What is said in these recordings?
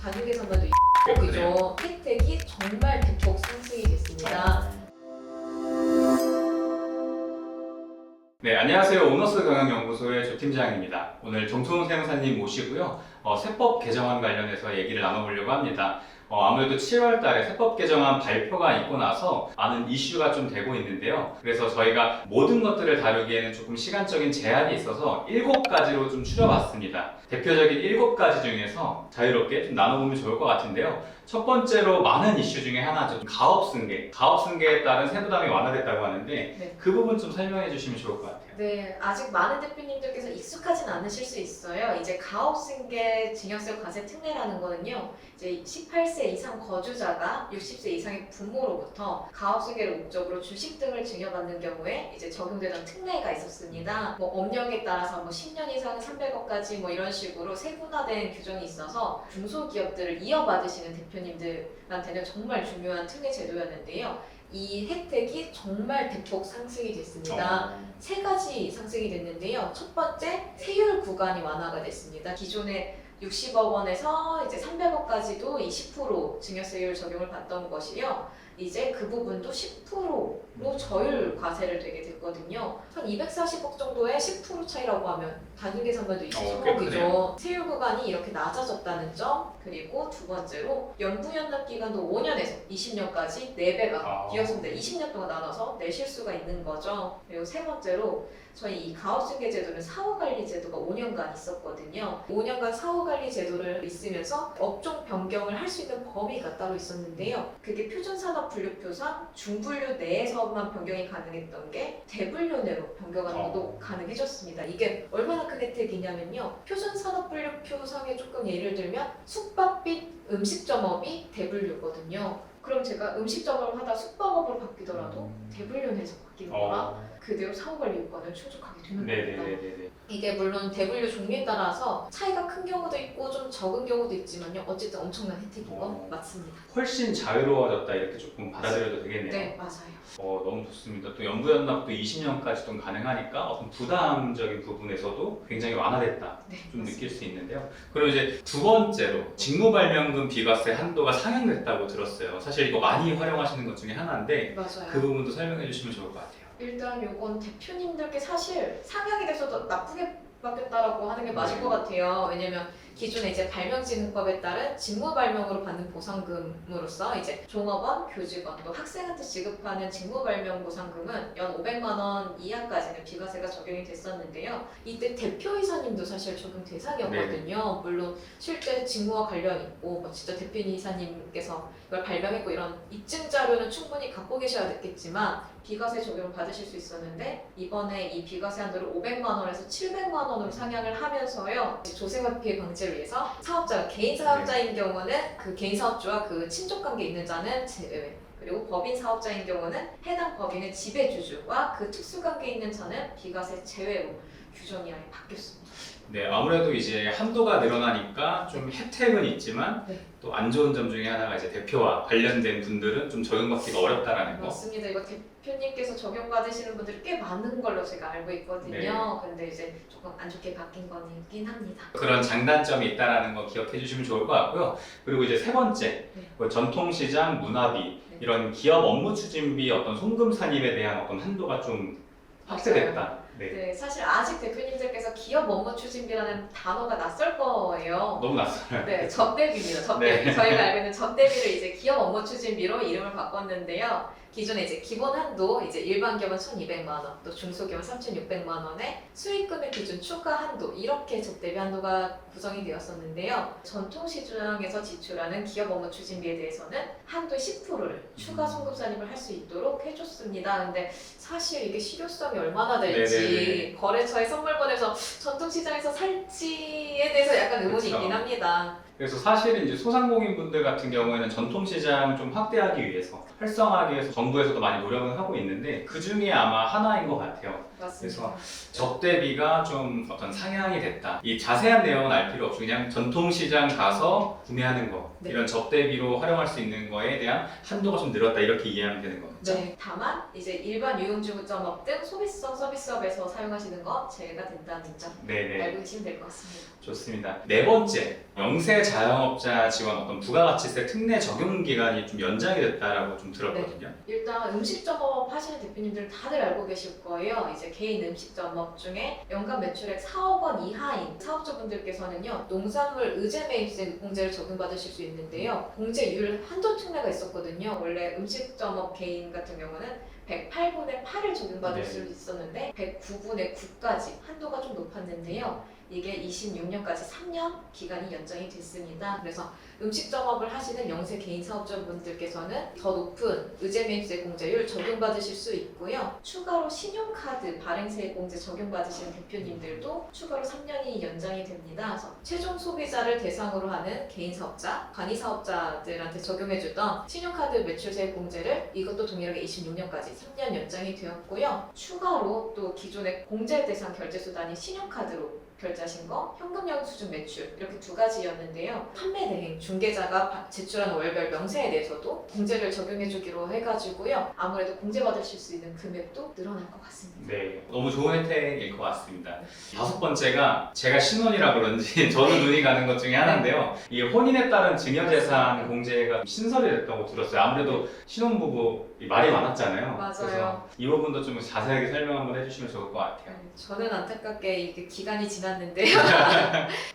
가격에서만 이죠. 혜택이 정말 대폭 상승이 됐습니다. 네, 안녕하세요. 오너스 경영연구소의 조팀장입니다. 오늘 정초훈 세무사님 모시고요. 세법 개정안 관련해서 얘기를 나눠보려고 합니다. 아무래도 7월 달에 세법 개정안 발표가 있고 나서 많은 이슈가 좀 되고 있는데요. 그래서 저희가 모든 것들을 다루기에는 조금 시간적인 제한이 있어서 7가지로 좀 추려봤습니다. 대표적인 7가지 중에서 자유롭게 좀 나눠보면 좋을 것 같은데요. 첫 번째로 많은 이슈 중에 하나죠. 가업승계. 가업승계에 따른 세부담이 완화됐다고 하는데 네. 그 부분 좀 설명해 주시면 좋을 것 같아요. 네, 아직 많은 대표님들께서 익숙하진 않으실 수 있어요. 이제 가업승계 증여세 과세 특례라는 거는요, 이제 18세 이상 거주자가 60세 이상의 부모로부터 가업승계를 목적으로 주식 등을 증여받는 경우에 이제 적용되던 특례가 있었습니다. 뭐 업력에 따라서 뭐 10년 이상 300억까지 뭐 이런 식으로 세분화된 규정이 있어서 중소기업들을 이어받으시는 대표님들한테는 정말 중요한 특례 제도였는데요. 이 혜택이 정말 대폭 상승이 됐습니다. 세 가지 상승이 됐는데요. 첫 번째, 세율 구간이 완화가 됐습니다. 기존에 60억 원에서 이제 300억까지도 이 10% 증여세율 적용을 받던 것이요. 이제 그 부분도 10%로 저율 과세를 되게 됐거든요. 한 240억 정도의 10% 차이라고 하면 단위 계산만도 23억이죠. 세율 구간이 이렇게 낮아졌다는 점, 그리고 두 번째로 연부연납 기간도 5년에서 20년까지 4배가 뛰었습니다. 20년 동안 나눠서 내실 수가 있는 거죠. 그리고 세 번째로 저희 이 가업승계 제도는 사후관리 제도가 5년간 있었거든요. 5년간 사후관리 제도를 있으면서 업종 변경을 할 수 있는 범위가 따로 있었는데요. 그게 표준산업분류표상 중분류 내에서만 변경이 가능했던 게 대분류 내로 변경하는 것도 가능해졌습니다. 이게 얼마나 큰 혜택이냐면요. 표준산업분류표상에 조금 예를 들면 숙박 및 음식점업이 대분류거든요. 그럼 제가 음식점업을 하다 숙박업으로 바뀌더라도 대분류 내에서 바뀌는 거라 그대로 사후관리 요건을 충족하게 되는 겁니다. 네네네네. 이게 물론 대분류 종류에 따라서 차이가 큰 경우도 있고 좀 적은 경우도 있지만요. 어쨌든 엄청난 혜택인 건 맞습니다. 훨씬 자유로워졌다 이렇게 조금 받아들여도 되겠네요. 네, 맞아요. 너무 좋습니다. 또 연부연납도 20년까지도 가능하니까 어떤 부담적인 부분에서도 굉장히 완화됐다 네, 좀 맞습니다. 느낄 수 있는데요. 그리고 이제 두 번째로 직무발명금 비과세 한도가 상향됐다고 들었어요. 사실 이거 많이 활용하시는 것 중에 하나인데 맞아요. 그 부분도 설명해 주시면 좋을 것 같아요. 일단 요건 대표님들께 사실 상향이 돼서도 나쁘게 바뀌었다라고 하는 게 맞을 것 같아요. 왜냐면 기존에 이제 발명진흥법에 따른 직무발명으로 받는 보상금으로서 이제 종업원, 교직원, 또 학생한테 지급하는 직무발명 보상금은 연 500만 원 이하까지는 비과세가 적용이 됐었는데요. 이때 대표이사님도 사실 적용 대상이었거든요. 물론 실제 직무와 관련 있고 뭐 진짜 대표이사님께서 이걸 발명했고 이런 입증 자료는 충분히 갖고 계셔야 됐겠지만 비과세 적용을 받으실 수 있었는데 이번에 이 비과세 한도를 500만 원에서 700만 원으로 상향을 하면서요. 조세와 피해 방지를 위해서 사업자, 개인 사업자인 경우는 그 개인 사업주와 그 친족 관계 있는 자는 제외. 그리고 법인 사업자인 경우는 해당 법인의 지배주주와 그 특수관계 있는 자는 비과세 제외로 규정이 아예 바뀌었습니다. 네, 아무래도 이제 한도가 늘어나니까 좀 혜택은 있지만 네. 또 안 좋은 점 중에 하나가 이제 대표와 관련된 분들은 좀 적용받기가 어렵다라는 거. 맞습니다. 이거 대표님께서 적용받으시는 분들이 꽤 많은 걸로 제가 알고 있거든요. 네. 근데 이제 조금 안 좋게 바뀐 거긴 합니다. 그런 장단점이 있다라는 거 기억해 주시면 좋을 것 같고요. 그리고 이제 세 번째, 네. 그 전통시장, 문화비, 네. 이런 기업 업무 추진비 어떤 송금 산입에 대한 어떤 한도가 좀 확대됐다. 네. 네, 사실 아직 대표님들께서 기업 업무 추진비라는 단어가 낯설 거예요. 너무 낯설어요. 네, 접대비입니다. 접대비. 네. 저희가 알고 있는 접대비를 이제 기업 업무 추진비로 이름을 바꿨는데요. 기존에 이제 기본 한도 이제 일반 기업은 1,200만 원, 또 중소기업은 3,600만 원에 수익금의 기준 추가 한도 이렇게 접대비 한도가 구성이 되었었는데요. 전통시장에서 지출하는 기업 업무 추진비에 대해서는 한도의 10%를 추가 송금 산입을 할 수 있도록 해줬습니다. 근데 사실 이게 실효성이 얼마나 될지 거래처에 선물 보내서 전통시장에서 살지에 대해서 약간 의문이 그렇죠. 있긴 합니다. 그래서 사실은 이제 소상공인분들 같은 경우에는 전통시장을 좀 확대하기 위해서 활성화하기 위해서 정부에서도 많이 노력을 하고 있는데 그 중에 아마 하나인 것 같아요. 맞습니다. 접 대비가 좀 어떤 상향이 됐다. 이 자세한 내용은 알 필요 없이 그냥 전통시장 가서 구매하는 거 네. 이런 접 대비로 활용할 수 있는 거에 대한 한도가 좀 늘었다 이렇게 이해하면 되는 거죠. 네, 다만 이제 일반 유흥주점업 등 소비성 서비스업에서 사용하시는 건 제외가 된다는 점 네네. 알고 계시면 될 것 같습니다. 좋습니다. 네 번째, 영세 자영업자 지원 어떤 부가가치세 특례 적용 기간이 좀 연장이 됐다라고 좀 들었거든요. 일단 음식점업 하시는 대표님들 다들 알고 계실 거예요. 이제 개인 음식점업 중에 연간 매출액 4억 원 이하인 사업자분들께서는요, 농산물 의제 매입세 공제를 적용받으실 수 있는데요. 공제율 한도 특례가 있었거든요. 원래 음식점업 개인 같은 경우는 108분의 8을 적용받을 네. 수 있었는데 109분의 9까지 한도가 좀 높았는데요. 이게 26년까지 3년 기간이 연장이 됐습니다. 그래서 음식점업을 하시는 영세 개인 사업자분들께서는 더 높은 의제 매입세 공제율 적용받으실 수 있고요. 추가로 신용카드 발행세 공제 적용받으시는 대표님들도 추가로 3년이 연장이 됩니다. 그래서 최종 소비자를 대상으로 하는 개인 사업자, 간이 사업자들한테 적용해주던 신용카드 매출세 공제를 이것도 동일하게 26년까지 3년 연장이 되었고요. 추가로 또 기존의 공제 대상 결제 수단이 신용카드로 결제하신 거, 현금 영수증 매출 이렇게 두 가지였는데요. 판매 대행 중개자가 제출하는 월별 명세에 대해서도 공제를 적용해주기로 해가지고요. 아무래도 공제받으실 수 있는 금액도 늘어날 것 같습니다. 네, 너무 좋은 혜택일 것 같습니다. 다섯 번째가 제가 신혼이라 그런지 저도 눈이 가는 것 중에 하나인데요. 이 혼인에 따른 증여재산 공제가 신설이 됐다고 들었어요. 아무래도 신혼부부 말이 많았잖아요. 맞아요. 그래서 이 부분도 좀 자세하게 설명 한번 해주시면 좋을 것 같아요. 저는 안타깝게 이게 기간이 지났는데요.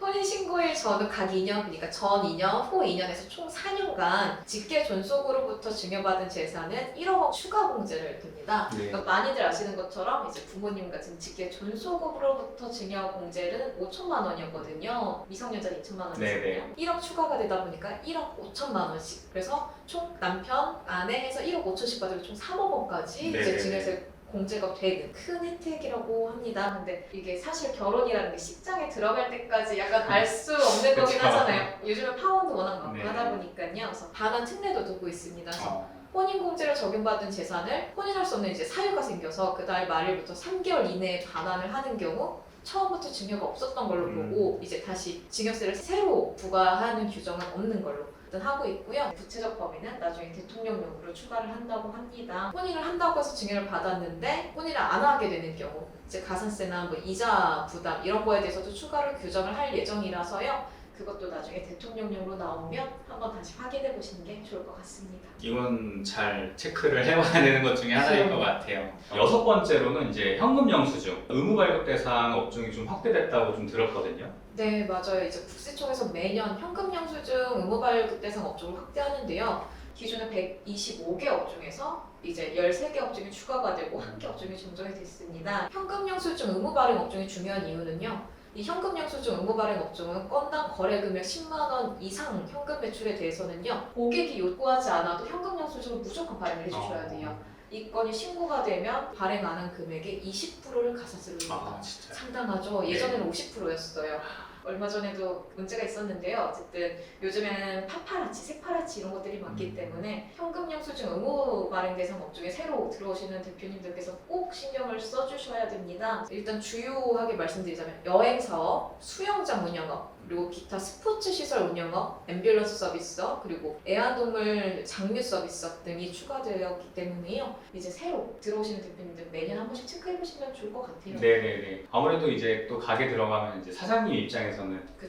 혼인신고일 전후 각 2년, 그러니까 전 2년, 후 2년에서 총 4년간 직계 존속으로부터 증여받은 재산은 1억 원 추가 공제를 듭니다. 네. 그러니까 많이들 아시는 것처럼 이제 부모님 같은 직계 존속으로부터 증여 공제는 5천만 원이었거든요. 미성년자는 2천만 원이었거든요. 네네. 1억 추가가 되다 보니까 1억 5천만 원씩. 그래서 총 남편, 아내 해서 1억 5천씩 받으면 총 3억 원까지 이제 네네네. 증여세 공제가 되는 큰 혜택이라고 합니다. 근데 이게 사실 결혼이라는 게 식장에 들어갈 때까지 약간 알 수 없는 거긴 그쵸. 하잖아요. 요즘은 파혼도 워낙 많고 네. 하다 보니까요. 그래서 반환 특례도 두고 있습니다. 그래서 어, 혼인공제를 적용받은 재산을 혼인할 수 없는 이제 사유가 생겨서 그달 말일부터 3개월 이내에 반환을 하는 경우 처음부터 증여가 없었던 걸로 보고 이제 다시 증여세를 새로 부과하는 규정은 없는 걸로 일단 하고 있고요. 구체적 범위는 나중에 대통령령으로 추가를 한다고 합니다. 혼인을 한다고 해서 증여를 받았는데 혼인을 안 하게 되는 경우 이제 가산세나 뭐 이자 부담 이런 거에 대해서도 추가로 규정을 할 예정이라서요. 그것도 나중에 대통령령으로 나오면 한번 다시 확인해 보시는 게 좋을 것 같습니다. 이건 잘 체크를 해봐야 되는 것 중에 하나일 것 같아요. 여섯 번째로는 이제 현금 영수증 의무 발급 대상 업종이 좀 확대됐다고 좀 들었거든요. 네, 맞아요. 이제 국세청에서 매년 현금 영수증 의무 발급 대상 업종을 확대하는데요. 기존의 125개 업종에서 이제 13개 업종이 추가가 되고 1개 업종이 정정이 됐습니다. 현금 영수증 의무 발행 업종이 중요한 이유는요. 이 현금 영수증 의무 발행 업종은 건당 거래 금액 10만 원 이상 현금 매출에 대해서는요. 고객이 요구하지 않아도 현금 영수증을 무조건 발행을 해주셔야 돼요. 이 건이 신고가 되면 발행 안 한 금액의 20%를 가산세로 냅니다. 아 진짜. 상당하죠. 예전에는 50%였어요. 얼마 전에도 문제가 있었는데요. 어쨌든 요즘에는 파파라치, 색파라치 이런 것들이 많기 때문에 현금 영수증 의무 발행 대상 업종에 새로 들어오시는 대표님들께서 꼭 신경을 써주셔야 됩니다. 일단 주요하게 말씀드리자면 여행 사업, 수영장 운영업, 그리고 기타 스포츠 시설 운영업, 앰뷸런스 서비스업, 그리고 애완동물 장류 서비스업 등이 추가되었기 때문에요. 이제 새로 들어오시는 대표님들 매년 한 번씩 체크해 보시면 좋을 것 같아요. 네네네. 아무래도 이제 또 가게 들어가면 이제 사장님 입장에서는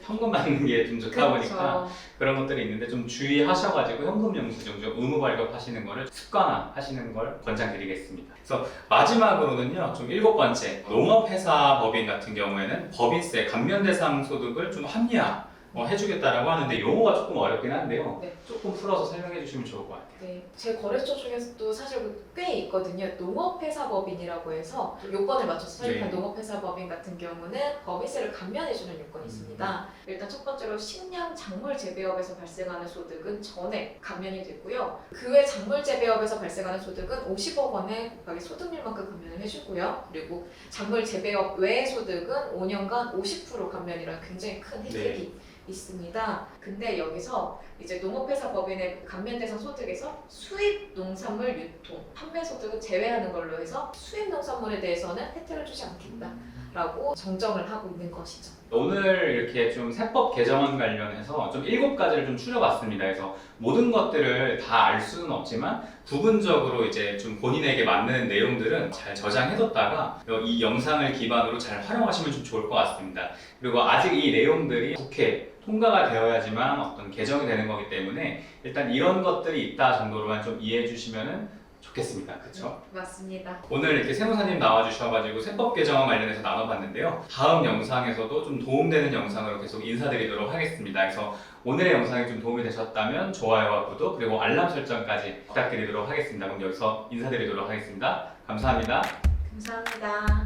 현금 받는 게 좀 좋다 보니까 그런 것들이 있는데 좀 주의하셔가지고 현금 영수증 좀 의무 발급하시는 거를 습관화하시는 걸 권장드리겠습니다. 그래서 마지막으로는요, 좀 일곱 번째 농업회사 법인 같은 경우에는 법인세 감면 대상 소득을 좀 합리화 해주겠다라고 하는데 용어가 조금 어렵긴 한데요. 네. 조금 풀어서 설명해 주시면 좋을 것 같아요. 네, 제 거래처 중에서도 사실 꽤 있거든요. 농업회사 법인이라고 해서 요건을 맞춰서 설립한 네. 농업회사 법인 같은 경우는 법인세를 감면해주는 요건이 있습니다. 일단 첫 번째로 식량 작물 재배업에서 발생하는 소득은 전액 감면이 되고요. 그 외 작물 재배업에서 발생하는 소득은 50억 원의 곱하기 소득률만큼 감면을 해주고요. 그리고 작물 재배업 외의 소득은 5년간 50% 감면이라는 굉장히 큰 혜택이 있습니다. 근데 여기서 이제 농업회사 법인의 감면대상 소득에서 수입 농산물 유통, 판매 소득을 제외하는 걸로 해서 수입 농산물에 대해서는 혜택을 주지 않겠다라고 정정을 하고 있는 것이죠. 오늘 이렇게 좀 세법 개정안 관련해서 좀 7가지를 좀 추려봤습니다. 그래서 모든 것들을 다 알 수는 없지만 부분적으로 이제 좀 본인에게 맞는 내용들은 잘 저장해뒀다가 이 영상을 기반으로 잘 활용하시면 좀 좋을 것 같습니다. 그리고 아직 이 내용들이 국회 통과가 되어야지만 어떤 개정이 되는 거기 때문에 일단 이런 것들이 있다 정도로만 좀 이해해 주시면 좋겠습니다. 그렇죠? 맞습니다. 오늘 이렇게 세무사님 나와주셔가지고 세법 개정안 관련해서 나눠봤는데요. 다음 영상에서도 좀 도움되는 영상으로 계속 인사드리도록 하겠습니다. 그래서 오늘의 영상이 좀 도움이 되셨다면 좋아요와 구독 그리고 알람 설정까지 부탁드리도록 하겠습니다. 그럼 여기서 인사드리도록 하겠습니다. 감사합니다. 감사합니다.